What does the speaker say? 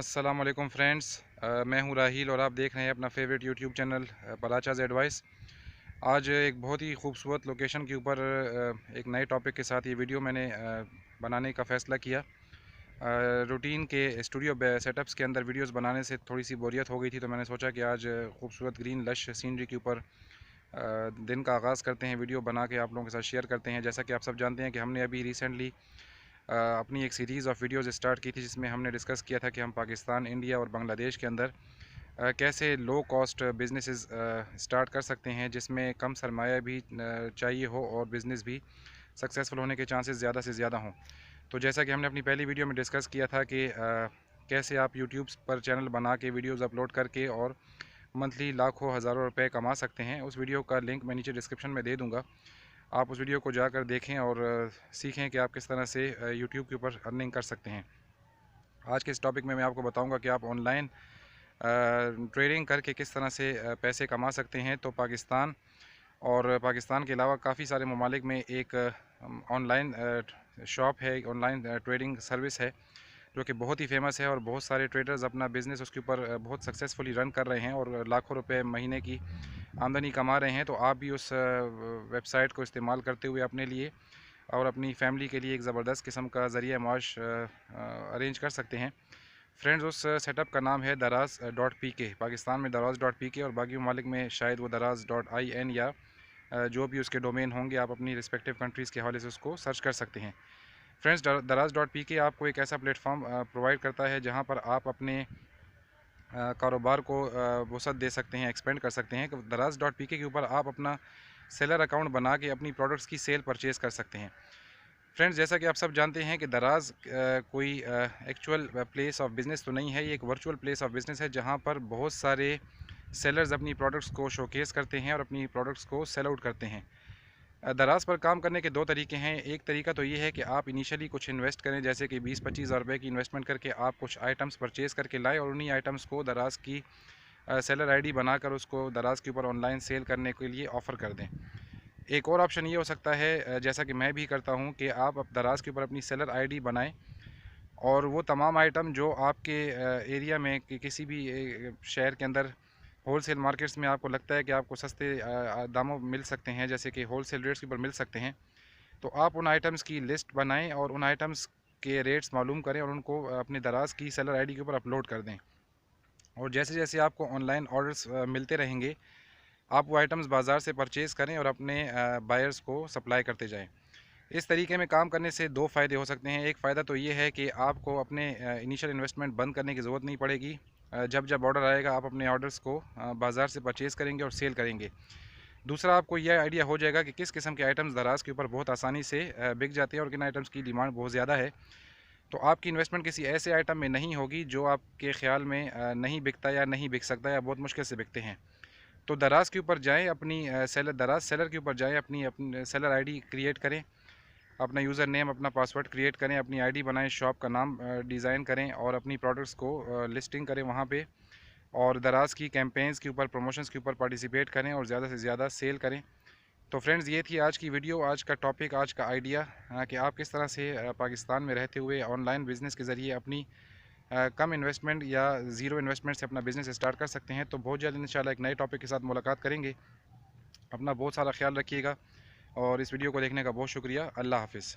अस्सलाम वालेकुम फ्रेंड्स, मैं हूं राहील और आप देख रहे हैं अपना फेवरेट यूट्यूब चैनल पलाचाज़ एडवाइस। आज एक बहुत ही खूबसूरत लोकेशन के ऊपर एक नए टॉपिक के साथ ये वीडियो मैंने बनाने का फ़ैसला किया। रूटीन के स्टूडियो सेटअप्स के अंदर वीडियोस बनाने से थोड़ी सी बोरियत हो गई थी, तो मैंने सोचा कि आज खूबसूरत ग्रीन लश सीनरी के ऊपर दिन का आगाज़ करते हैं, वीडियो बना के आप लोगों के साथ शेयर करते हैं। जैसा कि आप सब जानते हैं कि हमने अभी रिसेंटली अपनी एक सीरीज़ ऑफ वीडियोज़ स्टार्ट की थी, जिसमें हमने डिस्कस किया था कि हम पाकिस्तान, इंडिया और बांग्लादेश के अंदर कैसे लो कॉस्ट बिज़नेसेस स्टार्ट कर सकते हैं, जिसमें कम सरमाया भी चाहिए हो और बिज़नेस भी सक्सेसफुल होने के चांसेस ज़्यादा से ज़्यादा हों। तो जैसा कि हमने अपनी पहली वीडियो में डिस्कस किया था कि कैसे आप यूट्यूब पर चैनल बना के वीडियोज़ अपलोड करके और मंथली लाखों हज़ारों रुपए कमा सकते हैं। उस वीडियो का लिंक मैं नीचे डिस्क्रिप्शन में दे दूँगा, आप उस वीडियो को जाकर देखें और सीखें कि आप किस तरह से यूट्यूब के ऊपर अर्निंग कर सकते हैं। आज के इस टॉपिक में मैं आपको बताऊंगा कि आप ऑनलाइन ट्रेडिंग करके किस तरह से पैसे कमा सकते हैं। तो पाकिस्तान के अलावा काफ़ी सारे ममालिक में एक ऑनलाइन शॉप है, ऑनलाइन ट्रेडिंग सर्विस है जो कि बहुत ही फेमस है और बहुत सारे ट्रेडर्स अपना बिज़नेस उसके ऊपर बहुत सक्सेसफुली रन कर रहे हैं और लाखों रुपए महीने की आमदनी कमा रहे हैं। तो आप भी उस वेबसाइट को इस्तेमाल करते हुए अपने लिए और अपनी फैमिली के लिए एक ज़बरदस्त किस्म का ज़रिया माश अरेंज कर सकते हैं। फ्रेंड्स, उस सेटअप का नाम है दराज.pk। पाकिस्तान में दराज.pk और बाकी ममालिक में शायद वो दराज.in या जो भी उसके डोमेन होंगे, आप अपनी रिस्पेक्टिव कंट्रीज़ के हवाले से उसको सर्च कर सकते हैं। फ्रेंड्स, दराज.pk आपको एक ऐसा प्लेटफॉर्म प्रोवाइड करता है जहां पर आप अपने कारोबार को वसअत दे सकते हैं, एक्सपेंड कर सकते हैं। दराज.pk के ऊपर आप अपना सेलर अकाउंट बना के अपनी प्रोडक्ट्स की सेल परचेज़ कर सकते हैं। फ्रेंड्स, जैसा कि आप सब जानते हैं कि दराज कोई एक्चुअल प्लेस ऑफ बिज़नेस तो नहीं है, ये एक वर्चुअल प्लेस ऑफ बिज़नेस है जहां पर बहुत सारे सेलर्स अपनी प्रोडक्ट्स को शोकेस करते हैं और अपनी प्रोडक्ट्स को सेल आउट करते हैं। दराज पर काम करने के दो तरीके हैं। एक तरीका तो ये है कि आप इनिशियली कुछ इन्वेस्ट करें, जैसे कि 20-25 हज़ार रुपये की इन्वेस्टमेंट करके आप कुछ आइटम्स परचेज़ करके लाएँ और उन्हीं आइटम्स को दराज की सेलर आईडी बनाकर उसको दराज के ऊपर ऑनलाइन सेल करने के लिए ऑफ़र कर दें। एक और ऑप्शन ये हो सकता है, जैसा कि मैं भी करता हूँ, कि आप अब दराज के ऊपर अपनी सेलर आईडी बनाएं और वो तमाम आइटम जो आपके एरिया में किसी भी शहर के अंदर होलसेल मार्केट्स में आपको लगता है कि आपको सस्ते दामों मिल सकते हैं, जैसे कि होलसेल रेट्स के ऊपर मिल सकते हैं, तो आप उन आइटम्स की लिस्ट बनाएं और उन आइटम्स के रेट्स मालूम करें और उनको अपने दराज की सेलर आईडी के ऊपर अपलोड कर दें। और जैसे जैसे आपको ऑनलाइन ऑर्डर्स मिलते रहेंगे, आप वो आइटम्स बाज़ार से परचेज़ करें और अपने बायर्स को सप्लाई करते जाएं। इस तरीके में काम करने से दो फ़ायदे हो सकते हैं। एक फ़ायदा तो ये है कि आपको अपने इनिशियल इन्वेस्टमेंट बंद करने की ज़रूरत नहीं पड़ेगी। जब जब ऑर्डर आएगा, आप अपने ऑर्डर्स को बाज़ार से परचेज़ करेंगे और सेल करेंगे। दूसरा, आपको यह आइडिया हो जाएगा कि किस किस्म के आइटम्स दराज के ऊपर बहुत आसानी से बिक जाते हैं और किन आइटम्स की डिमांड बहुत ज़्यादा है। तो आपकी इन्वेस्टमेंट किसी ऐसे आइटम में नहीं होगी जो आपके ख़्याल में नहीं बिकता या नहीं बिक सकता या बहुत मुश्किल से बिकते हैं। तो दराज के ऊपर जाएँ, अपनी दराज सेलर के ऊपर जाएँ, अपनी सेलर आईडी क्रिएट करें, अपना यूज़र नेम, अपना पासवर्ड क्रिएट करें, अपनी आईडी बनाएं, शॉप का नाम डिज़ाइन करें और अपनी प्रोडक्ट्स को लिस्टिंग करें वहाँ पे और दराज की कैंपेन्स के ऊपर, प्रमोशंस के ऊपर पार्टिसिपेट करें और ज़्यादा से ज़्यादा सेल करें। तो फ्रेंड्स, ये थी आज की वीडियो, आज का टॉपिक, आज का आइडिया कि आप किस तरह से पाकिस्तान में रहते हुए ऑनलाइन बिज़नेस के ज़रिए अपनी कम इन्वेस्टमेंट या ज़ीरो इन्वेस्टमेंट से अपना बिज़नेस स्टार्ट कर सकते हैं। तो बहुत जल्द इंशाल्लाह एक नए टॉपिक के साथ मुलाकात करेंगे। अपना बहुत सारा ख्याल रखिएगा और इस वीडियो को देखने का बहुत शुक्रिया। अल्लाह हाफ़िज़।